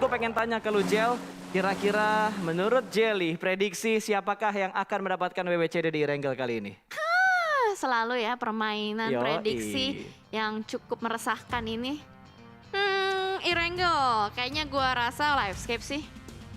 gue pengen tanya ke lu Jel, kira-kira menurut Jelly, prediksi siapakah yang akan mendapatkan WWCD di Erangel kali ini? Selalu ya permainan prediksi Yoi. yang cukup meresahkan ini. Erangel, kayaknya gua rasa Livescape sih.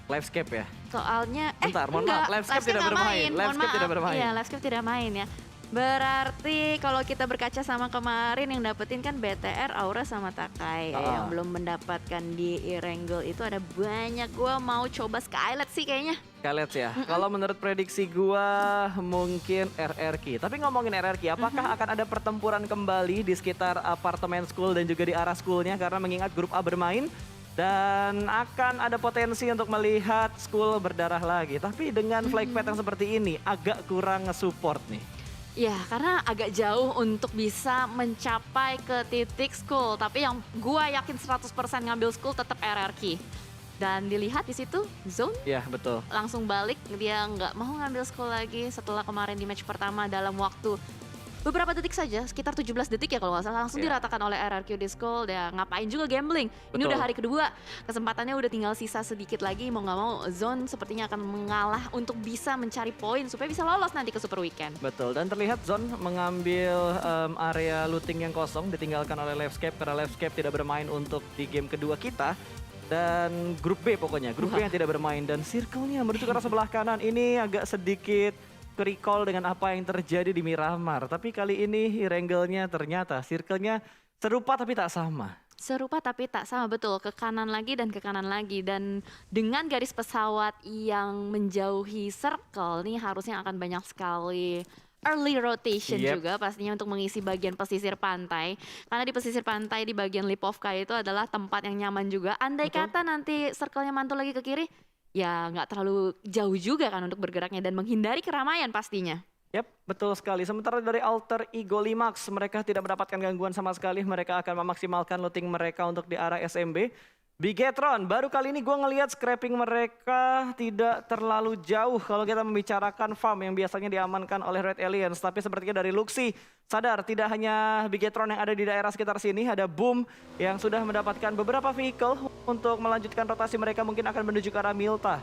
Livescape ya? Soalnya, Bentar, mohon maaf, Livescape tidak nggak bermain. mohon Livescape maaf. tidak bermain. Iya, Livescape tidak main ya. Berarti kalau kita berkaca sama kemarin yang dapetin kan BTR, Aura sama Takai. Yang belum mendapatkan di Erangel itu ada banyak. Gua mau coba Skylet sih kayaknya. Skylet ya. Kalau menurut prediksi gua mungkin RRQ. Tapi ngomongin RRQ, apakah akan ada pertempuran kembali di sekitar apartemen school dan juga di arah schoolnya karena mengingat grup A bermain dan akan ada potensi untuk melihat school berdarah lagi. Tapi dengan flag pet yang seperti ini agak kurang nge-support nih. Ya, karena agak jauh untuk bisa mencapai ke titik school. Tapi yang gua yakin 100% ngambil school tetap RRQ. Dan dilihat di situ zone Ya betul. langsung balik, dia nggak mau ngambil school lagi setelah kemarin di match pertama dalam waktu beberapa detik saja, sekitar 17 detik ya kalau nggak salah, langsung diratakan oleh RRQ di school. Ya ngapain juga gambling, ini Betul. udah hari kedua, kesempatannya udah tinggal sisa sedikit lagi, mau nggak mau zone sepertinya akan mengalah untuk bisa mencari poin supaya bisa lolos nanti ke Super Weekend. Betul, dan terlihat Zone mengambil area looting yang kosong ditinggalkan oleh Livescape karena Livescape tidak bermain untuk di game kedua kita. Dan grup B pokoknya, grup B yang tidak bermain dan circle-nya menuju ke arah sebelah kanan ini agak sedikit recall dengan apa yang terjadi di Miramar. Tapi kali ini Erangel-nya ternyata circle-nya serupa tapi tak sama. Serupa tapi tak sama, betul, ke kanan lagi dan ke kanan lagi. Dan dengan garis pesawat yang menjauhi circle nih harusnya akan banyak sekali early rotation juga pastinya untuk mengisi bagian pesisir pantai. Karena di pesisir pantai di bagian Lipovka itu adalah tempat yang nyaman juga. Andai kata nanti circle-nya mantul lagi ke kiri, ya nggak terlalu jauh juga kan untuk bergeraknya dan menghindari keramaian pastinya. Yap, betul sekali. Sementara dari Alter Ego Limax, mereka tidak mendapatkan gangguan sama sekali. Mereka akan memaksimalkan looting mereka untuk di arah SMB. Bigetron, baru kali ini gue ngelihat scrapping mereka tidak terlalu jauh kalau kita membicarakan farm yang biasanya diamankan oleh Red Aliens. Tapi sepertinya dari Luxi sadar tidak hanya Bigetron yang ada di daerah sekitar sini, ada Boom yang sudah mendapatkan beberapa vehicle untuk melanjutkan rotasi mereka mungkin akan menuju ke arah Milta.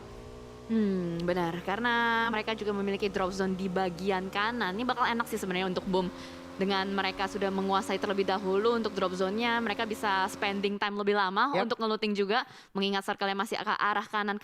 Benar, karena mereka juga memiliki drop zone di bagian kanan. Ini bakal enak sih sebenarnya untuk Boom. Dengan mereka sudah menguasai terlebih dahulu untuk drop zone-nya, mereka bisa spending time lebih lama untuk ngeluting juga. Mengingat circle-nya masih ke arah kanan,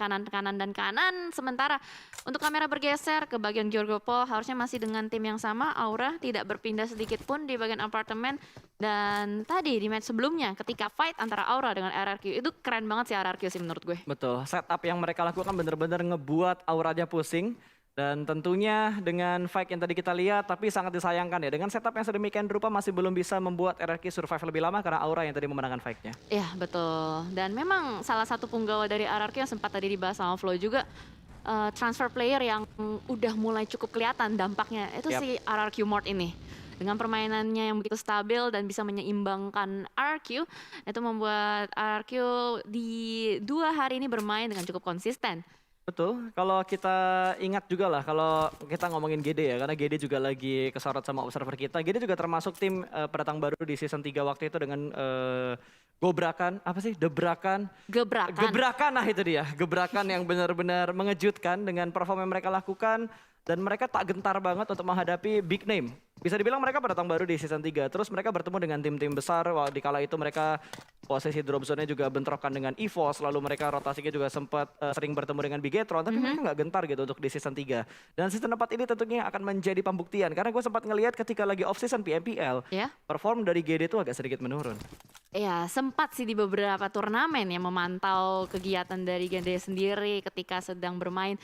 dan kanan. Sementara untuk kamera bergeser ke bagian Georgopol, harusnya masih dengan tim yang sama. Aura tidak berpindah sedikit pun di bagian apartemen. Dan tadi di match sebelumnya ketika fight antara Aura dengan RRQ, itu keren banget sih RRQ sih menurut gue. Betul, setup yang mereka lakukan benar-benar ngebuat auranya pusing. Dan tentunya dengan fight yang tadi kita lihat, tapi sangat disayangkan ya. Dengan setup yang sedemikian rupa masih belum bisa membuat RRQ survive lebih lama karena Aura yang tadi memenangkan fight-nya. Iya betul, dan memang salah satu punggawa dari RRQ yang sempat tadi dibahas sama Flo juga, transfer player yang udah mulai cukup kelihatan dampaknya, itu si RRQ Mort ini. Dengan permainannya yang begitu stabil dan bisa menyeimbangkan RRQ, itu membuat RRQ di 2 hari ini bermain dengan cukup konsisten. Betul, kalau kita ingat juga lah kalau kita ngomongin GD ya, karena GD juga lagi kesorot sama observer kita. GD juga termasuk tim pendatang baru di season 3 waktu itu dengan gebrakan nah itu dia, gebrakan yang benar-benar mengejutkan dengan performa yang mereka lakukan. Dan mereka tak gentar banget untuk menghadapi big name. Bisa dibilang mereka pendatang baru di season 3. Terus mereka bertemu dengan tim-tim besar. Di kala itu mereka posisi drop zone-nya juga bentrokan dengan EVOS. Lalu mereka rotasinya juga sempat sering bertemu dengan Bigetron. Tapi mereka nggak gentar gitu untuk di season 3. Dan season 4 ini tentunya akan menjadi pembuktian. Karena gue sempat ngelihat ketika lagi off season PMPL. Perform dari GD itu agak sedikit menurun. Ya sempat sih di beberapa turnamen yang memantau kegiatan dari GD sendiri ketika sedang bermain.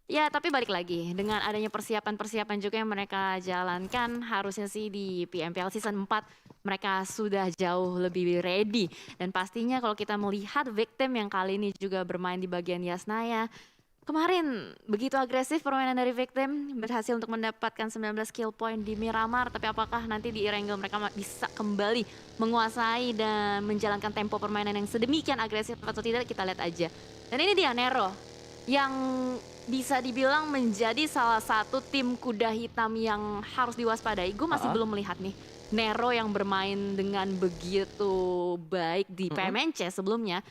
Ya tapi balik lagi, dengan adanya persiapan-persiapan juga yang mereka jalankan, harusnya sih di PMPL Season 4 mereka sudah jauh lebih ready. Dan pastinya kalau kita melihat Victim yang kali ini juga bermain di bagian Yasnaya, kemarin begitu agresif permainan dari Victim, berhasil untuk mendapatkan 19 kill point di Miramar. Tapi apakah nanti di Erangel mereka bisa kembali menguasai dan menjalankan tempo permainan yang sedemikian agresif atau tidak, kita lihat aja. Dan ini dia Nero, yang bisa dibilang menjadi salah satu tim kuda hitam yang harus diwaspadai. Gue masih belum melihat nih Nero yang bermain dengan begitu baik di PMNC sebelumnya.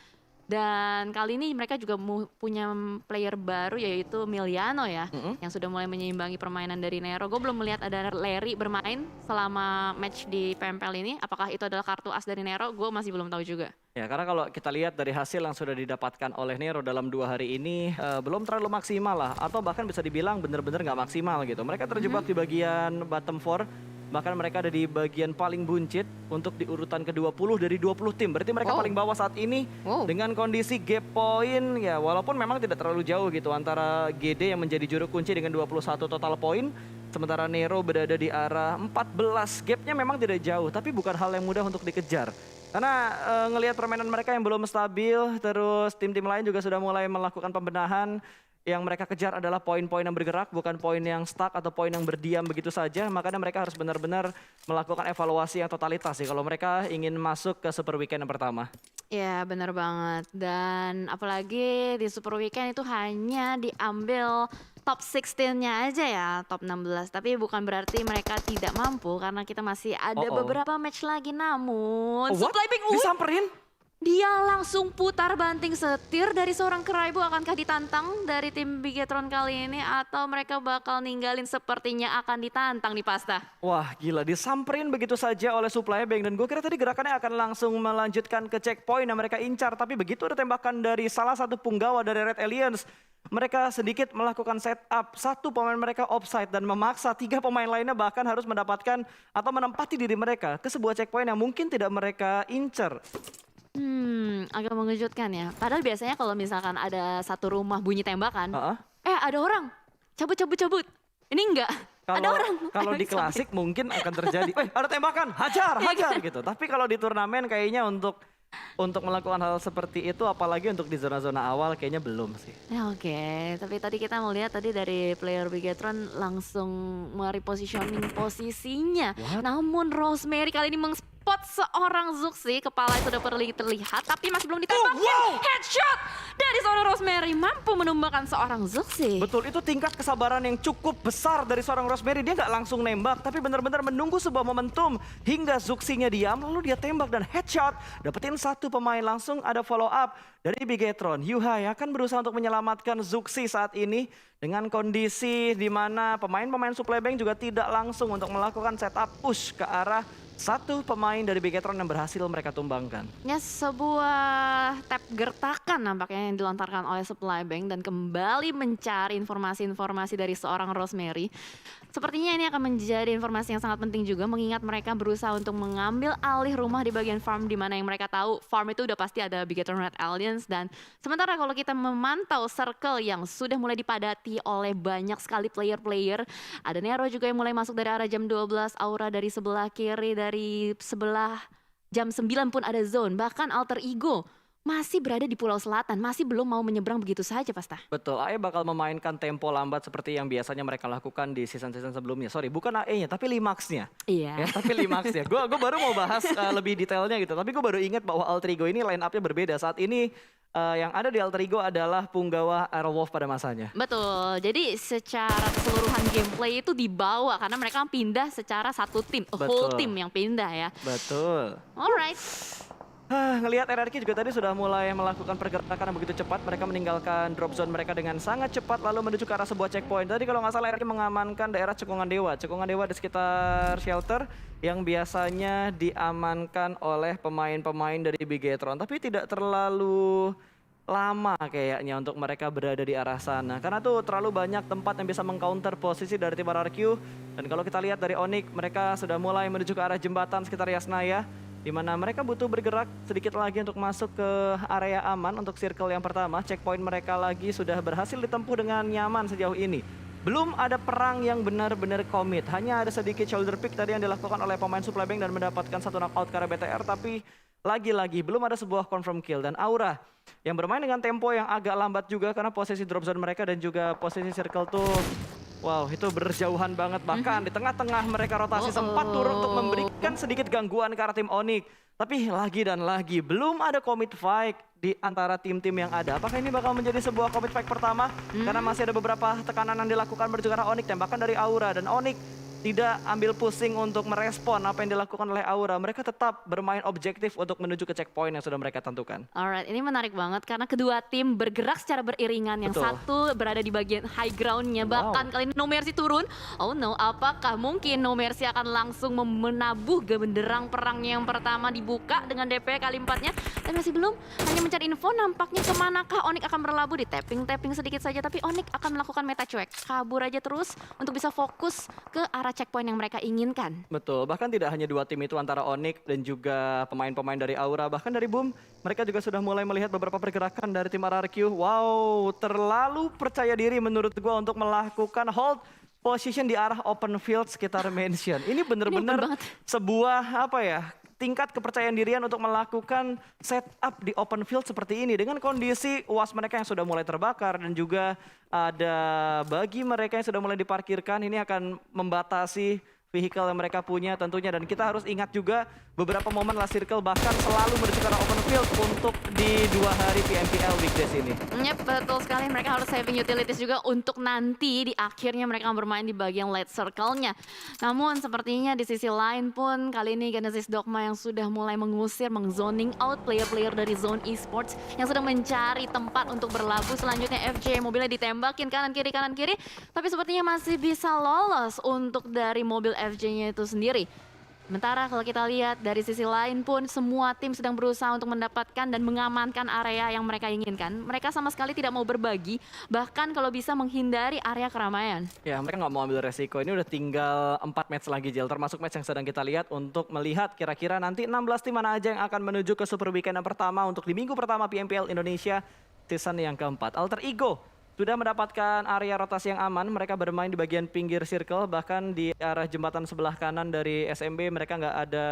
Dan kali ini mereka juga punya player baru yaitu Miliano ya, yang sudah mulai menyeimbangi permainan dari Nero. Gue belum melihat ada Larry bermain selama match di PMPL ini. Apakah itu adalah kartu as dari Nero? Gue masih belum tahu juga. Ya, karena kalau kita lihat dari hasil yang sudah didapatkan oleh Nero dalam 2 hari ini belum terlalu maksimal lah, atau bahkan bisa dibilang benar-benar nggak maksimal gitu. Mereka terjebak di bagian bottom 4. Bahkan mereka ada di bagian paling buncit untuk di urutan ke-20 dari 20 tim. Berarti mereka paling bawah saat ini dengan kondisi gap point ya, walaupun memang tidak terlalu jauh gitu antara GD yang menjadi juru kunci dengan 21 total poin. Sementara Nero berada di arah 14. Gapnya memang tidak jauh, tapi bukan hal yang mudah untuk dikejar. Karena ngelihat permainan mereka yang belum stabil, terus tim-tim lain juga sudah mulai melakukan pembenahan. Yang mereka kejar adalah poin-poin yang bergerak, bukan poin yang stuck atau poin yang berdiam begitu saja. Makanya mereka harus benar-benar melakukan evaluasi yang totalitas sih kalau mereka ingin masuk ke Super Weekend yang pertama. Ya benar banget. Dan apalagi di Super Weekend itu hanya diambil top 16-nya aja ya, top 16. Tapi bukan berarti mereka tidak mampu karena kita masih ada beberapa match lagi. Namun Supply-Bing disamperin? Dia langsung putar banting setir dari seorang Keraibu. Akankah ditantang dari tim Bigetron kali ini atau mereka bakal ninggalin? Sepertinya akan ditantang di Pasta. Wah gila, disamperin begitu saja oleh Supply-Bing. Dan gue kira tadi gerakannya akan langsung melanjutkan ke checkpoint yang mereka incar. Tapi begitu ada tembakan dari salah satu punggawa dari Red Aliens, mereka sedikit melakukan setup. Satu pemain mereka offside dan memaksa 3 pemain lainnya bahkan harus mendapatkan atau menempati diri mereka ke sebuah checkpoint yang mungkin tidak mereka incer. Agak mengejutkan ya. Padahal biasanya kalau misalkan ada satu rumah bunyi tembakan, ada orang, cabut. Ini enggak, ada orang. Kalau di klasik mungkin akan terjadi, ada tembakan, hajar gitu. Tapi kalau di turnamen kayaknya untuk melakukan hal seperti itu, apalagi untuk di zona-zona awal kayaknya belum sih. Ya oke, tapi tadi kita melihat tadi dari player Bigetron langsung merepositioning posisinya. Namun Rosemary kali ini spot seorang Zuxi, kepala itu sudah terlihat tapi masih belum ditembak. Headshot dari seorang Rosemary mampu menumbangkan seorang Zuxi. Betul, itu tingkat kesabaran yang cukup besar dari seorang Rosemary. Dia nggak langsung nembak, tapi benar-benar menunggu sebuah momentum hingga Zuxi-nya diam, lalu dia tembak dan headshot. Dapetin satu pemain, langsung ada follow up dari Bigetron. Yuhai akan berusaha untuk menyelamatkan Zuxi saat ini dengan kondisi di mana pemain-pemain Supply-Bing juga tidak langsung untuk melakukan setup push ke arah satu pemain dari Bigetron yang berhasil mereka tumbangkan. Ya, sebuah tap gertakan nampaknya yang dilontarkan oleh Supply-Bing dan kembali mencari informasi-informasi dari seorang Rosemary. Sepertinya ini akan menjadi informasi yang sangat penting juga, mengingat mereka berusaha untuk mengambil alih rumah di bagian farm, di mana yang mereka tahu farm itu udah pasti ada Bigetron Red Aliens. Dan sementara kalau kita memantau circle yang sudah mulai dipadati oleh banyak sekali player-player, ada Nero juga yang mulai masuk dari arah jam 12, Aura dari sebelah kiri, dari sebelah jam 9 pun ada zone, bahkan Alter Ego masih berada di Pulau Selatan, masih belum mau menyeberang begitu saja, Pasta. Betul, AE bakal memainkan tempo lambat seperti yang biasanya mereka lakukan di season-season sebelumnya. Sorry, bukan AE-nya, tapi Limax-nya. Iya. Ya, tapi Limax-nya. Gue baru mau bahas lebih detailnya gitu, tapi gue baru ingat bahwa Alter Ego ini line up-nya berbeda. Saat ini yang ada di Alter Ego adalah punggawa Aerowolf pada masanya. Betul, jadi secara keseluruhan gameplay itu dibawa karena mereka pindah secara satu tim, whole team yang pindah ya. Betul. Alright. Ngelihat RRQ juga tadi sudah mulai melakukan pergerakan yang begitu cepat. Mereka meninggalkan drop zone mereka dengan sangat cepat lalu menuju ke arah sebuah checkpoint. Tadi kalau nggak salah RRQ mengamankan daerah Cekungan Dewa. Cekungan Dewa di sekitar shelter yang biasanya diamankan oleh pemain-pemain dari Bigetron. Tapi tidak terlalu lama kayaknya untuk mereka berada di arah sana. Karena tuh terlalu banyak tempat yang bisa mengcounter posisi dari tim RRQ. Dan kalau kita lihat dari Onyx, mereka sudah mulai menuju ke arah jembatan sekitar Yasnaya, di mana mereka butuh bergerak sedikit lagi untuk masuk ke area aman untuk circle yang pertama. Checkpoint mereka lagi sudah berhasil ditempuh dengan nyaman sejauh ini. Belum ada perang yang benar-benar komit. Hanya ada sedikit shoulder pick tadi yang dilakukan oleh pemain Supply-Bing dan mendapatkan satu knockout ke arah BTR. Tapi lagi-lagi belum ada sebuah confirm kill. Dan Aura yang bermain dengan tempo yang agak lambat juga karena posisi drop zone mereka dan juga posisi circle tuh wow, itu berjauhan banget. Bahkan di tengah-tengah mereka rotasi sempat turun untuk memberikan sedikit gangguan ke arah tim Onyx. Tapi lagi dan lagi belum ada commit fight di antara tim-tim yang ada. Apakah ini bakal menjadi sebuah commit fight pertama? Karena masih ada beberapa tekanan yang dilakukan menuju ke arah Onyx. Tembakan dari Aura dan Onyx tidak ambil pusing untuk merespon apa yang dilakukan oleh Aura. Mereka tetap bermain objektif untuk menuju ke checkpoint yang sudah mereka tentukan. Alright, ini menarik banget karena kedua tim bergerak secara beriringan. Yang Betul. satu berada di bagian high groundnya, bahkan kali ini No Mercy turun. Oh no, apakah mungkin No Mercy akan langsung menabuh genderang perangnya yang pertama dibuka dengan DP kali 4-nya? Dan masih belum, hanya mencari info nampaknya kemanakah Onyx akan berlabuh. Di tapping sedikit saja, tapi Onyx akan melakukan meta cuek. Kabur aja terus untuk bisa fokus ke arah checkpoint yang mereka inginkan. Betul, bahkan tidak hanya dua tim itu antara Onyx dan juga pemain-pemain dari Aura, bahkan dari Boom, mereka juga sudah mulai melihat beberapa pergerakan dari tim RRQ. Wow, terlalu percaya diri menurut gua untuk melakukan hold position di arah open field sekitar mansion. Ini benar-benar sebuah apa ya? Tingkat kepercayaan dirian untuk melakukan setup di open field seperti ini dengan kondisi UAS mereka yang sudah mulai terbakar dan juga ada bagi mereka yang sudah mulai diparkirkan, ini akan membatasi vehicle yang mereka punya tentunya. Dan kita harus ingat juga beberapa momen Last Circle bahkan selalu menuju ke arah open field untuk di 2 hari PMPL weekdays ini. Yep, betul sekali. Mereka harus saving utilities juga untuk nanti di akhirnya mereka bermain di bagian late circle-nya. Namun sepertinya di sisi lain pun kali ini Genesis Dogma yang sudah mulai mengusir, mengzoning out player-player dari Zone Esports yang sedang mencari tempat untuk berlabuh. Selanjutnya FJ mobilnya ditembakin kanan kiri, tapi sepertinya masih bisa lolos untuk dari mobil FJ-nya itu sendiri. Sementara kalau kita lihat dari sisi lain pun semua tim sedang berusaha untuk mendapatkan dan mengamankan area yang mereka inginkan. Mereka sama sekali tidak mau berbagi, bahkan kalau bisa menghindari area keramaian. Ya, mereka nggak mau ambil resiko. Ini udah tinggal 4 match lagi, Jel, termasuk match yang sedang kita lihat untuk melihat kira-kira nanti 16 tim mana aja yang akan menuju ke Super Weekend yang pertama untuk di minggu pertama PMPL Indonesia season yang keempat. Alter Ego sudah mendapatkan area rotasi yang aman, mereka bermain di bagian pinggir circle, bahkan di arah jembatan sebelah kanan dari SMB mereka nggak ada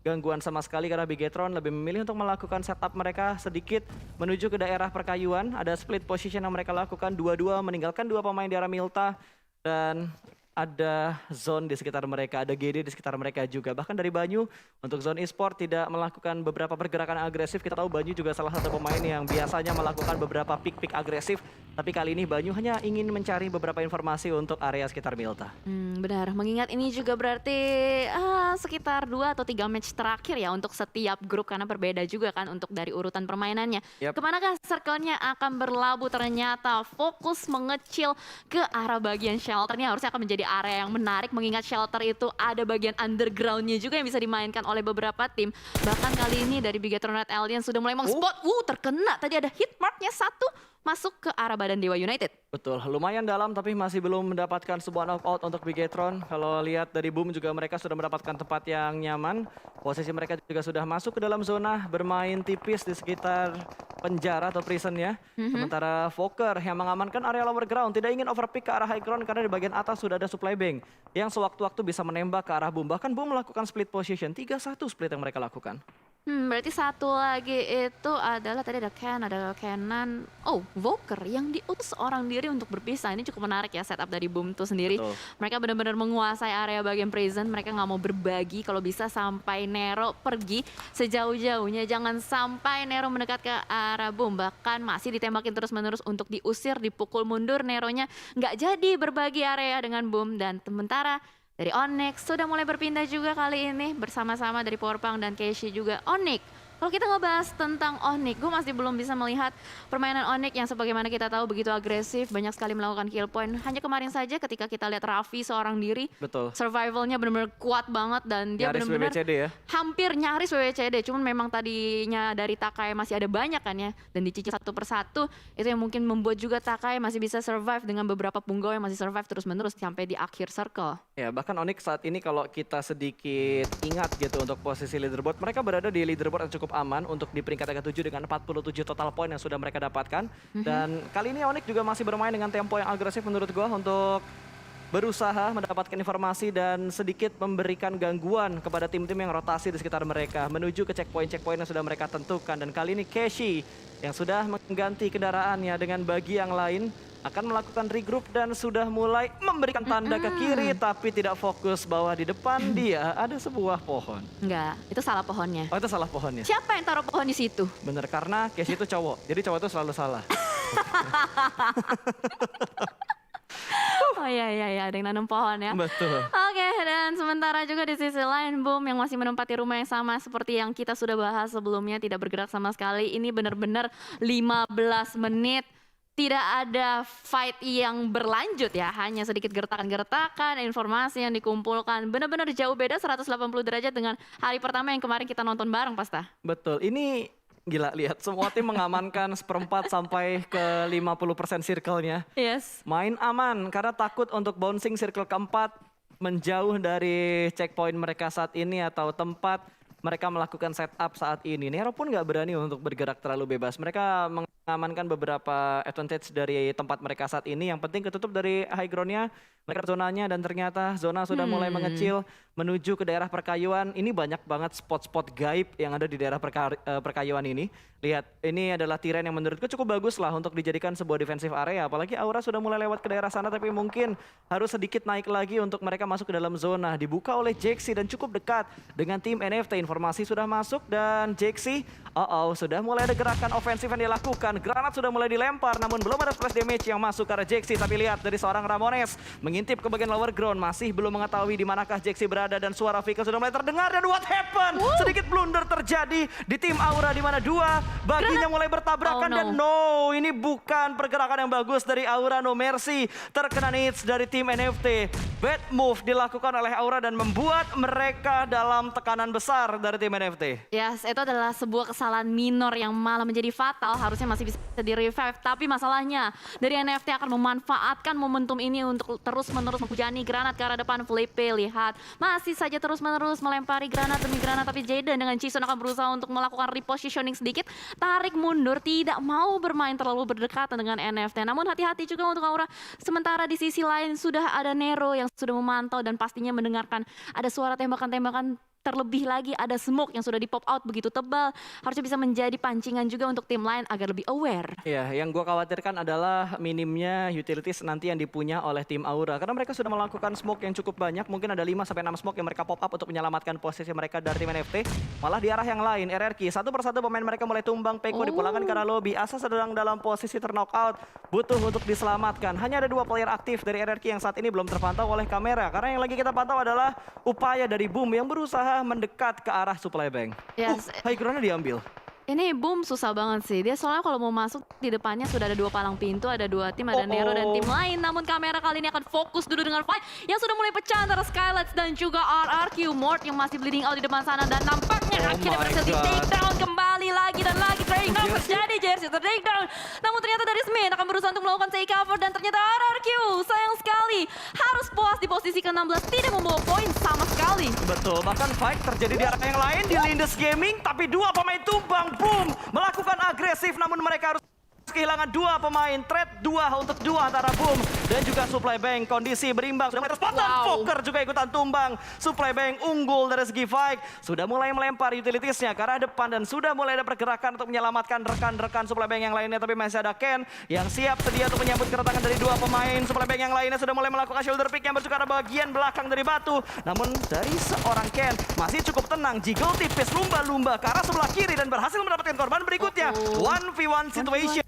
gangguan sama sekali karena Bigetron lebih memilih untuk melakukan setup mereka sedikit menuju ke daerah perkayuan. Ada split position yang mereka lakukan, dua-dua meninggalkan 2 pemain di arah Milta dan ada zone di sekitar mereka, ada GD di sekitar mereka juga. Bahkan dari Banyu untuk zone e-sport tidak melakukan beberapa pergerakan agresif. Kita tahu Banyu juga salah satu pemain yang biasanya melakukan beberapa pick-pick agresif. Tapi kali ini Banyu hanya ingin mencari beberapa informasi untuk area sekitar Milta. Benar, mengingat ini juga berarti sekitar 2 atau 3 match terakhir ya untuk setiap grup karena berbeda juga kan untuk dari urutan permainannya. Yep. Kemanakah circle-nya akan berlabuh? Ternyata fokus mengecil ke arah bagian shelter-nya harusnya akan menjadi area yang menarik mengingat shelter itu ada bagian underground-nya juga yang bisa dimainkan oleh beberapa tim. Bahkan kali ini dari Bigetron Red Alien sudah mulai meng-spot, terkena tadi ada hit mark-nya 1 masuk ke arah badan Dewa United. Betul, lumayan dalam tapi masih belum mendapatkan sebuah knockout untuk Bigetron. Kalau lihat dari Boom juga mereka sudah mendapatkan tempat yang nyaman. Posisi mereka juga sudah masuk ke dalam zona, bermain tipis di sekitar penjara atau prison ya. Sementara Fokker yang mengamankan area lower ground tidak ingin overpick ke arah high ground karena di bagian atas sudah ada supply bank yang sewaktu-waktu bisa menembak ke arah Boom. Bahkan Boom melakukan split position, 3-1 split yang mereka lakukan. Berarti satu lagi itu adalah tadi ada Ken, ada Kenan. Voker yang diutus seorang diri untuk berpisah. Ini cukup menarik ya setup dari Boom itu sendiri. Betul. Mereka benar-benar menguasai area bagian prison. Mereka nggak mau berbagi kalau bisa sampai Nero pergi sejauh-jauhnya. Jangan sampai Nero mendekat ke arah Boom. Bahkan masih ditembakin terus-menerus untuk diusir, dipukul mundur. Neronya nggak jadi berbagi area dengan Boom. Dan sementara dari Onyx sudah mulai berpindah juga kali ini bersama-sama dari Powerpunk dan Keishi juga. Onyx, kalau kita ngebahas tentang Onyx, gue masih belum bisa melihat permainan Onyx yang sebagaimana kita tahu begitu agresif, banyak sekali melakukan kill point. Hanya kemarin saja ketika kita lihat Raffi seorang diri, Betul. survivalnya benar-benar kuat banget dan dia Nyaris benar-benar WWCD ya. hampir nyaris WWCD. Cuman memang tadinya dari Takai masih ada banyak kan ya, dan dicicil satu persatu itu yang mungkin membuat juga Takai masih bisa survive dengan beberapa punggawa yang masih survive terus-menerus sampai di akhir circle. Ya, bahkan Onyx saat ini kalau kita sedikit ingat gitu untuk posisi leaderboard, mereka berada di leaderboard yang cukup aman untuk di peringkat ke-7 dengan 47 total poin yang sudah mereka dapatkan. Dan kali ini Onyx juga masih bermain dengan tempo yang agresif menurut gua untuk berusaha mendapatkan informasi dan sedikit memberikan gangguan kepada tim-tim yang rotasi di sekitar mereka menuju ke checkpoint-checkpoint yang sudah mereka tentukan. Dan kali ini Keishi yang sudah mengganti kendaraannya dengan bagi yang lain akan melakukan regroup dan sudah mulai memberikan tanda ke kiri tapi tidak fokus bahwa di depan dia ada sebuah pohon. Enggak, itu salah pohonnya. Oh, itu salah pohonnya. Siapa yang taruh pohon di situ? Bener, karena Keishi itu cowok. Jadi cowok itu selalu salah. Oh iya, ada yang nanam pohon ya. Betul. Oke, dan sementara juga di sisi lain Boom yang masih menempati rumah yang sama seperti yang kita sudah bahas sebelumnya, tidak bergerak sama sekali. Ini benar-benar 15 menit tidak ada fight yang berlanjut ya, hanya sedikit gertakan-gertakan, informasi yang dikumpulkan. Benar-benar jauh beda 180 derajat dengan hari pertama yang kemarin kita nonton bareng, Pasta. Betul, ini gila, lihat semua tim mengamankan seperempat sampai ke 50% circle-nya. Yes. Main aman karena takut untuk bouncing circle keempat, menjauh dari checkpoint mereka saat ini atau tempat mereka melakukan setup saat ini. Nero pun nggak berani untuk bergerak terlalu bebas. Mereka mengamankan beberapa advantage dari tempat mereka saat ini. Yang penting ketutup dari high ground-nya, mereka zonanya, dan ternyata zona sudah mulai mengecil menuju ke daerah perkayuan. Ini banyak banget spot-spot gaib yang ada di daerah perkayuan ini. Lihat, ini adalah terrain yang menurutku cukup bagus lah untuk dijadikan sebuah defensive area. Apalagi Aura sudah mulai lewat ke daerah sana, tapi mungkin harus sedikit naik lagi untuk mereka masuk ke dalam zona. Dibuka oleh Jaxi dan cukup dekat dengan tim NFT. Informasi sudah masuk dan Jaxi, sudah mulai ada gerakan ofensif yang dilakukan. Granat sudah mulai dilempar, namun belum ada splash damage yang masuk ke arah Jaxi. Tapi lihat dari seorang Ramones mengintip ke bagian lower ground, masih belum mengetahui di manakah Jaxi berada dan suara Vika sudah mulai terdengar. Dan what happened? Sedikit blunder terjadi di tim Aura di mana dua baginya mulai bertabrakan. Dan no, ini bukan pergerakan yang bagus dari Aura. No mercy, terkena nades dari tim NFT. Bad move dilakukan oleh Aura dan membuat mereka dalam tekanan besar dari tim NFT. Yes, itu adalah sebuah kesalahan minor yang malah menjadi fatal. Harusnya masih bisa di-revive. Tapi masalahnya dari NFT akan memanfaatkan momentum ini untuk terus-menerus menghujani granat ke arah depan. Felipe, lihat, masih saja terus-menerus melempari granat demi granat. Tapi Jaden dengan Chison akan berusaha untuk melakukan repositioning sedikit. Tarik mundur, tidak mau bermain terlalu berdekatan dengan NFT. Namun hati-hati juga untuk Aura. Sementara di sisi lain sudah ada Nero yang sudah memantau dan pastinya mendengarkan ada suara tembakan-tembakan. Terlebih lagi ada smoke yang sudah di pop out begitu tebal. Harusnya bisa menjadi pancingan juga untuk tim lain agar lebih aware. Ya, yang gue khawatirkan adalah minimnya utilities nanti yang dipunya oleh tim Aura. Karena mereka sudah melakukan smoke yang cukup banyak. Mungkin ada 5-6 smoke yang mereka pop up untuk menyelamatkan posisi mereka dari tim NFT. Malah di arah yang lain, RRQ. Satu persatu pemain mereka mulai tumbang. Peko dipulangkan ke arah lobby. Asa sedang dalam posisi terknock out. Butuh untuk diselamatkan. Hanya ada 2 player aktif dari RRQ yang saat ini belum terpantau oleh kamera. Karena yang lagi kita pantau adalah upaya dari Boom yang berusaha mendekat ke arah supply bank. Yes. High ground-nya diambil. Ini Boom susah banget sih. Dia soalnya kalau mau masuk di depannya sudah ada 2 palang pintu, ada 2 tim, ada Nero dan tim lain. Namun kamera kali ini akan fokus dulu dengan fight yang sudah mulai pecah antara Skylights dan juga RRQ. Mort yang masih bleeding out di depan sana dan nampaknya akhirnya berhasil di take down kembali lagi dan lagi. Trading down terjadi, Jersey take down. Namun ternyata dari Smith akan berusaha untuk melakukan take cover dan ternyata RRQ sayang sekali harus puas di posisi ke-16, tidak membawa poin sama sekali. Betul, bahkan fight terjadi di arah yang lain di Lindes Gaming, tapi 2 pemain tumbang. Boom melakukan agresif, namun mereka harus kehilangan 2 pemain. Trade 2 untuk 2 antara Boom dan juga Supply Bank. Kondisi berimbang, sudah mulai terspot dan Poker juga ikutan tumbang. Supply Bank unggul dari segi fight, sudah mulai melempar utilitiesnya ke arah depan dan sudah mulai ada pergerakan untuk menyelamatkan rekan-rekan Supply Bank yang lainnya. Tapi masih ada Ken yang siap sedia untuk menyambut kedatangan dari 2 pemain. Supply Bank yang lainnya sudah mulai melakukan shoulder pick yang bersuka arah bagian belakang dari batu. Namun dari seorang Ken masih cukup tenang. Jiggle tipis lumba-lumba ke arah sebelah kiri dan berhasil mendapatkan korban berikutnya. 1v1 situation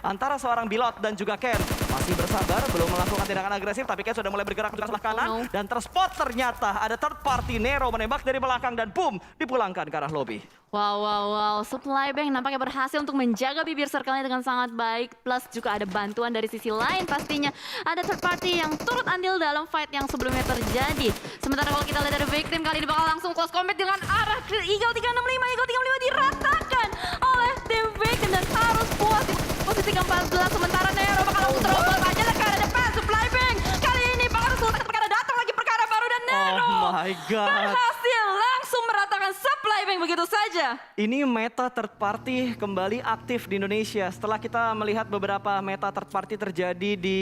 antara seorang Bilot dan juga Ken. Masih bersabar, belum melakukan tindakan agresif, tapi Ken sudah mulai bergerak ke sebelah kanan. Dan terspot ternyata ada third party Nero menembak dari belakang dan Boom dipulangkan ke arah lobby. Wow. Supply Bank nampaknya berhasil untuk menjaga bibir circle-nya dengan sangat baik. Plus juga ada bantuan dari sisi lain pastinya. Ada third party yang turut andil dalam fight yang sebelumnya terjadi. Sementara kalau kita lihat dari victim kali ini bakal langsung close combat dengan arah Eagle 365. Eagle 365 diratakan oleh tim victim dan harus puas di posisi ke-14. Sementara Nero bakal langsung terobos aja ke arah depan. Supply Bank kali ini bakal sultan perkara datang lagi perkara baru dan Nero Oh my god, berhasil langsung meratakan Supply Bank begitu saja. ini meta third party kembali aktif di Indonesia. Setelah kita melihat beberapa meta third party terjadi di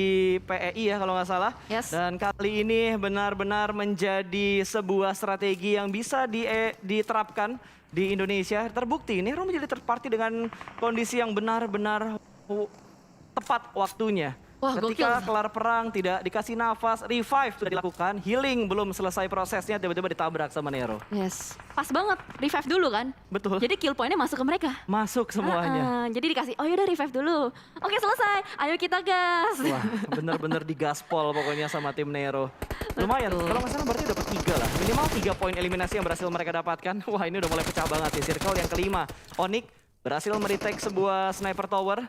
PEI ya kalau nggak salah. Yes. Dan kali ini benar-benar menjadi sebuah strategi yang bisa diterapkan di Indonesia. Terbukti Nero menjadi third party dengan kondisi yang benar-benar tepat waktunya. Wah, Ketika gokil. kelar perang tidak dikasih nafas, revive sudah dilakukan, healing belum selesai prosesnya tiba-tiba ditabrak sama Nero. Yes, pas banget. Revive dulu kan? Betul. Jadi kill point-nya masuk ke mereka. Masuk semuanya. Jadi dikasih, oh yaudah revive dulu. Oke selesai, ayo kita gas. Wah, bener-bener digaspol pokoknya sama tim Nero. Lumayan, Betul. kalau nggak salah berarti dapat 3 lah. Minimal 3 poin eliminasi yang berhasil mereka dapatkan. Wah, ini udah mulai pecah banget di circle yang kelima. Onyx berhasil meretake sebuah sniper tower.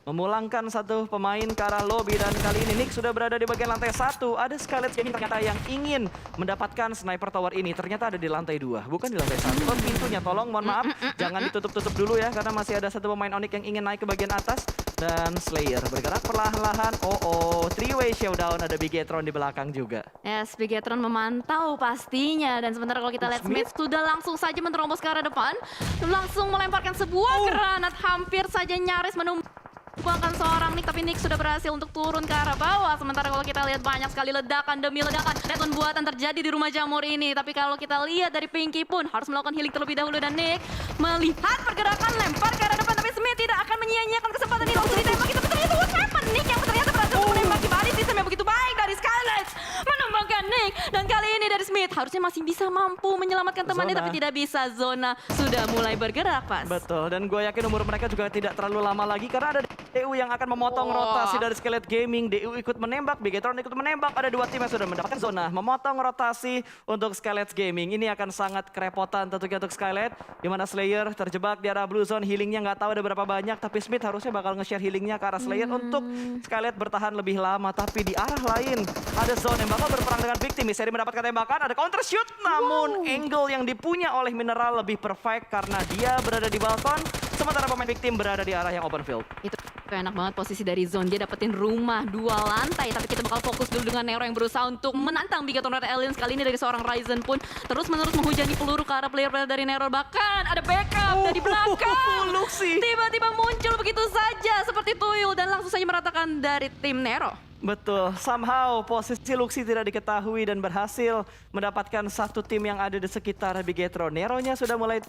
Memulangkan satu pemain ke arah lobby dan kali ini Nick sudah berada di bagian lantai 1. Ada Scarlet Gaming ternyata yang ingin mendapatkan sniper tower ini. Ternyata ada di lantai 2, bukan di lantai 1. Oh, pintunya tolong, mohon maaf. Jangan ditutup-tutup dulu ya, karena masih ada satu pemain Onyx yang ingin naik ke bagian atas. Dan Slayer bergerak perlahan-lahan. Oh, three-way showdown, ada Bigetron di belakang juga. Yes, Bigetron memantau pastinya. Dan sementara kalau kita lihat Smith sudah langsung saja menerobos ke arah depan. Langsung melemparkan sebuah granat, hampir saja nyaris menumbangkan seorang Nick. Tapi Nick sudah berhasil untuk turun ke arah bawah. Sementara kalau kita lihat banyak sekali ledakan demi ledakan. Redstone buatan terjadi di rumah jamur ini. Tapi kalau kita lihat dari Pinky pun harus melakukan healing terlebih dahulu. Dan Nick melihat pergerakan lempar ke arah depan. Tapi Smith tidak akan menyia-nyiakan kesempatan ini. Langsung ditembak. Tapi ternyata what happened? Nick yang ternyata berhasil untuk menembaki body system yang begitu baik dari Skylights. Menumbangkan Nick. Dan kali ini dari Smith harusnya masih bisa mampu menyelamatkan temannya. Zona. Tapi tidak bisa. Zona sudah mulai bergerak pas. Betul, dan gue yakin umur mereka juga tidak terlalu lama lagi karena ada DU yang akan memotong rotasi dari Scarlet Gaming. DU ikut menembak, Bigetron ikut menembak. Ada 2 tim yang sudah mendapatkan zona. Memotong rotasi untuk Scarlet Gaming. Ini akan sangat kerepotan tentunya untuk Scarlet. Di mana Slayer terjebak di arah Blue Zone. Healingnya nggak tahu ada berapa banyak. Tapi Smith harusnya bakal nge-share healingnya ke arah Slayer untuk Scarlet bertahan lebih lama. Tapi di arah lain ada Zone yang bakal berperang dengan Victim. Seri mendapatkan tembakan, ada counter shoot. Namun angle yang dipunya oleh Mineral lebih perfect karena dia berada di balkon. Sementara pemain Victim berada di arah yang open field. Itu enak banget posisi dari Zone. Dia dapetin rumah 2 lantai. Tapi kita bakal fokus dulu dengan Nero yang berusaha untuk menantang Bigetron Red Aliens. Kali ini dari seorang Ryzen pun terus-menerus menghujani peluru ke arah player-player dari Nero. Bahkan ada backup dari belakang. Luxy. Tiba-tiba muncul begitu saja seperti tuyul dan langsung saja meratakan dari tim Nero. Betul, somehow posisi Luxy tidak diketahui dan berhasil mendapatkan satu tim yang ada di sekitar Bigetron. Nero-nya sudah mulai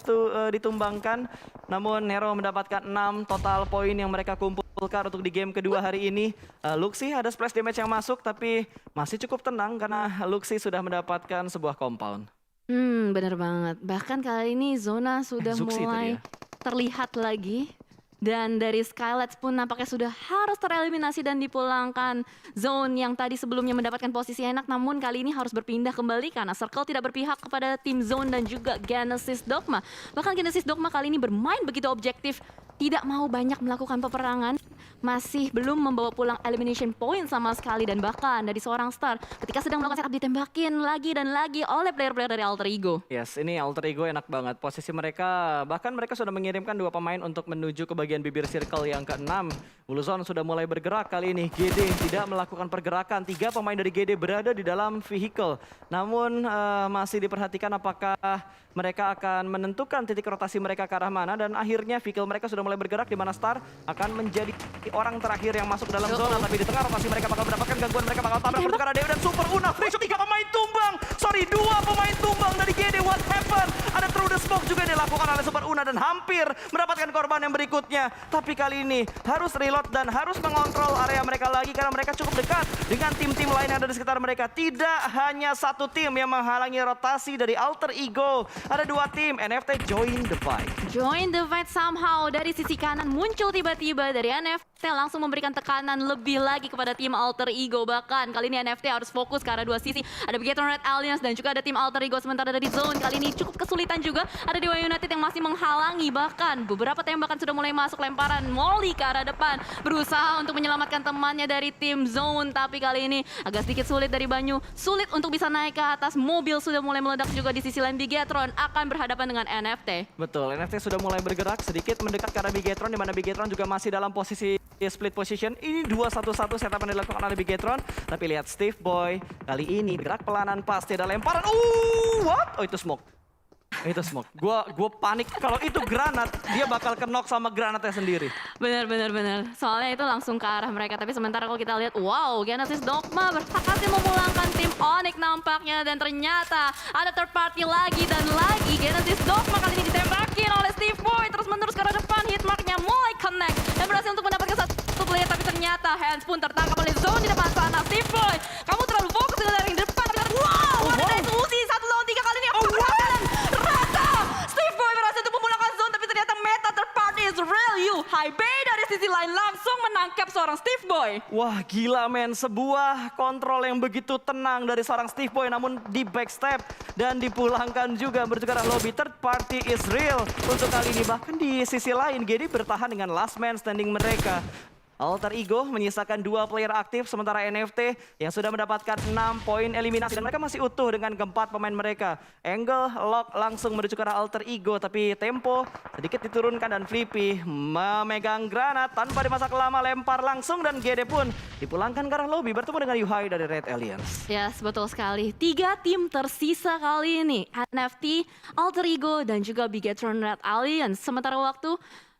ditumbangkan, namun Nero mendapatkan 6 total poin yang mereka kumpulkan untuk di game kedua hari ini. Luxy ada splash damage yang masuk, tapi masih cukup tenang karena Luxy sudah mendapatkan sebuah compound. Bener banget. Bahkan kali ini Zona sudah Zuxi mulai tadi ya. terlihat lagi. Dan dari Skylights pun nampaknya sudah harus tereliminasi dan dipulangkan. Zone yang tadi sebelumnya mendapatkan posisi enak, namun kali ini harus berpindah kembali karena Circle tidak berpihak kepada tim Zone dan juga Genesis Dogma. Bahkan Genesis Dogma kali ini bermain begitu objektif, tidak mau banyak melakukan peperangan, masih belum membawa pulang elimination point sama sekali. Dan bahkan dari seorang Star ketika sedang melakukan setup ditembakin lagi dan lagi oleh player-player dari Alter Ego. Yes, ini Alter Ego enak banget. Posisi mereka, bahkan mereka sudah mengirimkan 2 pemain untuk menuju ke bagian bibir circle yang ke-6. Bluzon sudah mulai bergerak kali ini. GD tidak melakukan pergerakan. 3 pemain dari GD berada di dalam vehicle. Namun masih diperhatikan apakah mereka akan menentukan titik rotasi mereka ke arah mana. Dan akhirnya vehicle mereka sudah mulai bergerak di mana Star akan menjadi orang terakhir yang masuk dalam zona. Tapi di tengah rotasi mereka bakal mendapatkan gangguan. Mereka bakal tabrak menuju ke arah Dewa dan Super Una. Free shot 3 pemain tumbang. Sorry, 2 pemain tumbang dari GD. What happened? Ada Through the Smoke juga yang dilakukan oleh Super Una dan hampir mendapatkan korban yang berikutnya. Tapi kali ini harus reload dan harus mengontrol area mereka lagi karena mereka cukup dekat dengan tim-tim lain yang ada di sekitar mereka. Tidak hanya satu tim yang menghalangi rotasi dari Alter Ego. Ada 2 tim, NFT join the fight. Join the fight somehow. Dari sisi kanan muncul tiba-tiba dari NFT langsung memberikan tekanan lebih lagi kepada tim Alter Ego. Bahkan kali ini NFT harus fokus ke arah 2 sisi. Ada Bigetron Red Alliance dan juga ada tim Alter Ego. Sementara dari Zone kali ini cukup kesulitan juga. Ada Dewa United yang masih menghalangi. Bahkan beberapa tembakan sudah mulai masuk, lemparan Molly ke arah depan. Berusaha untuk menyelamatkan temannya dari tim Zone. Tapi kali ini agak sedikit sulit dari Banyu. Sulit untuk bisa naik ke atas. Mobil sudah mulai meledak juga di sisi lain. Bigetron akan berhadapan dengan NFT. Betul, NFT sudah mulai bergerak sedikit mendekat ke arah Bigetron, di mana Bigetron juga masih dalam posisi split position. Ini 2-1-1 setup yang dilakukan oleh Bigetron. Tapi lihat Steve Boy kali ini bergerak pelanan, pasti ada lemparan. What? Oh, itu smoke. Itu smoke. Gua panik kalau itu granat, dia bakal kenok sama granatnya sendiri. Benar. Soalnya itu langsung ke arah mereka. Tapi sementara kalau kita lihat, wow, Genesis Dogma berhasil memulangkan tim Onyx nampaknya. Dan ternyata ada third party lagi dan lagi. Genesis Dogma kali ini ditembakin oleh Steve Boy. Terus menerus ke arah depan, hitmarknya mulai connect. Dan berhasil untuk mendapatkan satu player. Tapi ternyata ternyata Hands pun tertangkap oleh Zone di depan sana. Steve Boy, kamu terlalu fokus dengan yang di depan. Wow, ada nice ulti 1 lawan 3 kali ini. Dan Rata, Steve Boy berhasil untuk memulangkan Zone, tapi ternyata meta third party is real. High Bay dari sisi lain langsung menangkap seorang Steve Boy. Wah gila men, sebuah kontrol yang begitu tenang dari seorang Steve Boy namun di backstep dan dipulangkan juga menuju ke arah lobby. Third party is real untuk kali ini. Bahkan di sisi lain GD bertahan dengan last man standing mereka. Alter Ego menyisakan 2 player aktif, sementara NFT yang sudah mendapatkan 6 poin eliminasi. Dan mereka masih utuh dengan keempat pemain mereka. Angle, Lock langsung menuju ke arah Alter Ego, tapi tempo sedikit diturunkan dan Flippy memegang granat tanpa dimasak lama, lempar langsung dan GD pun dipulangkan ke arah lobby bertemu dengan Yuhai dari Red Alliance. Yes, betul sekali. 3 tim tersisa kali ini. NFT, Alter Ego, dan juga Bigetron Red Alliance. Sementara waktu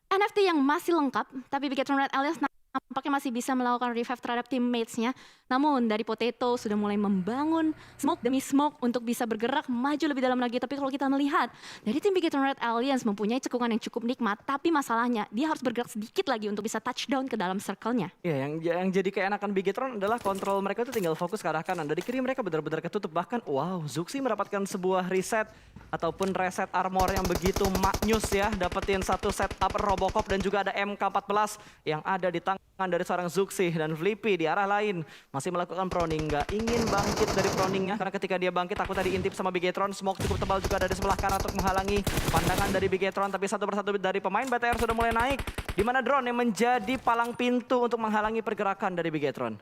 NFT yang masih lengkap, tapi Bigetron Red Alliance nampaknya masih bisa melakukan revive terhadap teammates-nya. Namun dari Potato sudah mulai membangun smoke demi smoke untuk bisa bergerak maju lebih dalam lagi. Tapi kalau kita melihat dari tim Bigetron Red Alliance mempunyai cekungan yang cukup nikmat. Tapi masalahnya dia harus bergerak sedikit lagi untuk bisa touchdown ke dalam circle-nya. Ya, yang jadi keenakan Bigetron adalah kontrol mereka itu tinggal fokus ke arah kanan. Dari kiri mereka benar-benar ketutup. Bahkan wow, Zuxi mendapatkan sebuah reset ataupun reset armor yang begitu maknyus ya. Dapetin satu setup Robocop dan juga ada MK14 yang ada di tangan dari seorang Zuxi. Dan Flippy di arah lain masih melakukan proning, nggak ingin bangkit dari proningnya karena ketika dia bangkit aku tadi intip sama Bigetron. Smoke cukup tebal juga dari sebelah kanan untuk menghalangi pandangan dari Bigetron, tapi satu persatu dari pemain BTR sudah mulai naik, di mana drone yang menjadi palang pintu untuk menghalangi pergerakan dari Bigetron.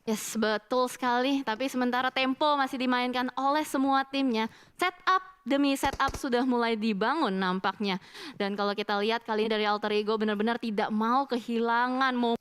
Yes, betul sekali. Tapi sementara tempo masih dimainkan oleh semua timnya. Setup demi setup sudah mulai dibangun nampaknya. Dan kalau kita lihat kali ini dari Alter Ego benar-benar tidak mau kehilangan momentum.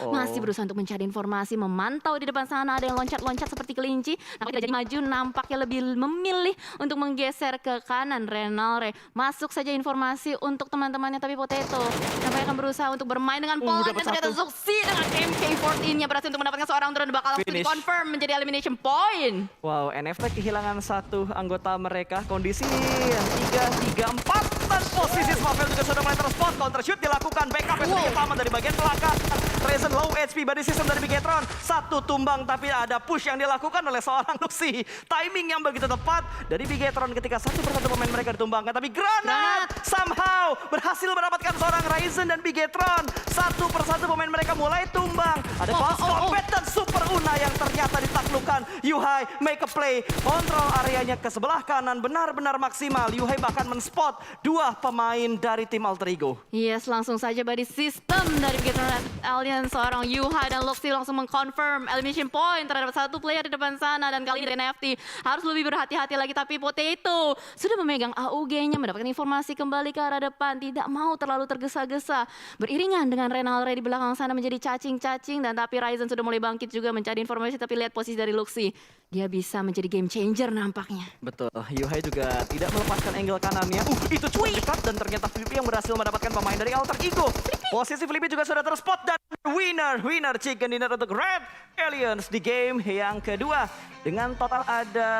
Masih berusaha untuk mencari informasi, memantau di depan sana ada yang loncat-loncat seperti kelinci. Nampaknya tidak jadi maju, nampaknya lebih memilih untuk menggeser ke kanan. Renalre masuk saja informasi untuk teman-temannya, tapi Potato nampaknya akan berusaha untuk bermain dengan pola dan ternyata Zuxi dengan MK14-nya berhasil untuk mendapatkan seorang turun bakal langsung di-confirm menjadi elimination point. Wow, NFT kehilangan satu anggota mereka. Kondisi 3-3-4 dan posisi Swavel juga sudah mulai terspot. Counter shoot dilakukan, backup yang sedikit lama dari bagian belakang. Raisin low HP body system dari Bigetron. Satu tumbang tapi ada push yang dilakukan oleh seorang Luxi. Timing yang begitu tepat dari Bigetron ketika satu persatu pemain mereka ditumbangkan. Tapi granat somehow berhasil mendapatkan seorang Raisin dan Bigetron. Satu persatu pemain mereka mulai tumbang. Ada close combat dan Super Una yang ternyata ditaklukkan. Yuhai make a play. Kontrol areanya ke sebelah kanan benar-benar maksimal. Yuhai bahkan men-spot 2 pemain dari tim Alter Ego. Yes, langsung saja body system dari Bigetron Red Alliance. Seorang Yuhai dan Luxi langsung mengconfirm elimination point terhadap satu player di depan sana. Dan kali ini dari NFT harus lebih berhati-hati lagi. Tapi Potato sudah memegang AUG-nya, mendapatkan informasi kembali ke arah depan. Tidak mau terlalu tergesa-gesa. Beriringan dengan Renalre di belakang sana menjadi cacing-cacing. Dan tapi Ryzen sudah mulai bangkit juga mencari informasi. Tapi lihat posisi dari Luxi. Dia bisa menjadi game changer nampaknya. Betul, Yuhai juga tidak melepaskan angle kanannya. Itu cukup dekat dan ternyata Flippy yang berhasil mendapatkan pemain dari Alter Ego. Posisi Flippy juga sudah terspot dan winner chicken dinner untuk Red Alliance di game yang kedua. Dengan total ada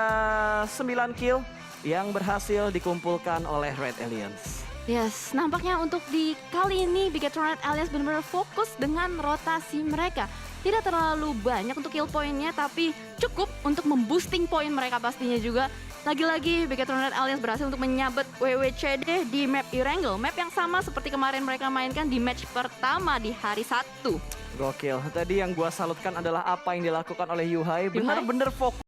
9 kill yang berhasil dikumpulkan oleh Red Alliance. Yes, nampaknya untuk di kali ini Bigetron Red Alliance benar-benar fokus dengan rotasi mereka. Tidak terlalu banyak untuk kill point-nya, tapi cukup untuk memboosting poin mereka pastinya juga. Lagi-lagi Bigetron Red Alliance berhasil untuk menyabet WWCD di map Erangel. Map yang sama seperti kemarin mereka mainkan di match pertama di hari 1. Gokil, tadi yang gua salutkan adalah apa yang dilakukan oleh Yuhai. Benar-benar fokus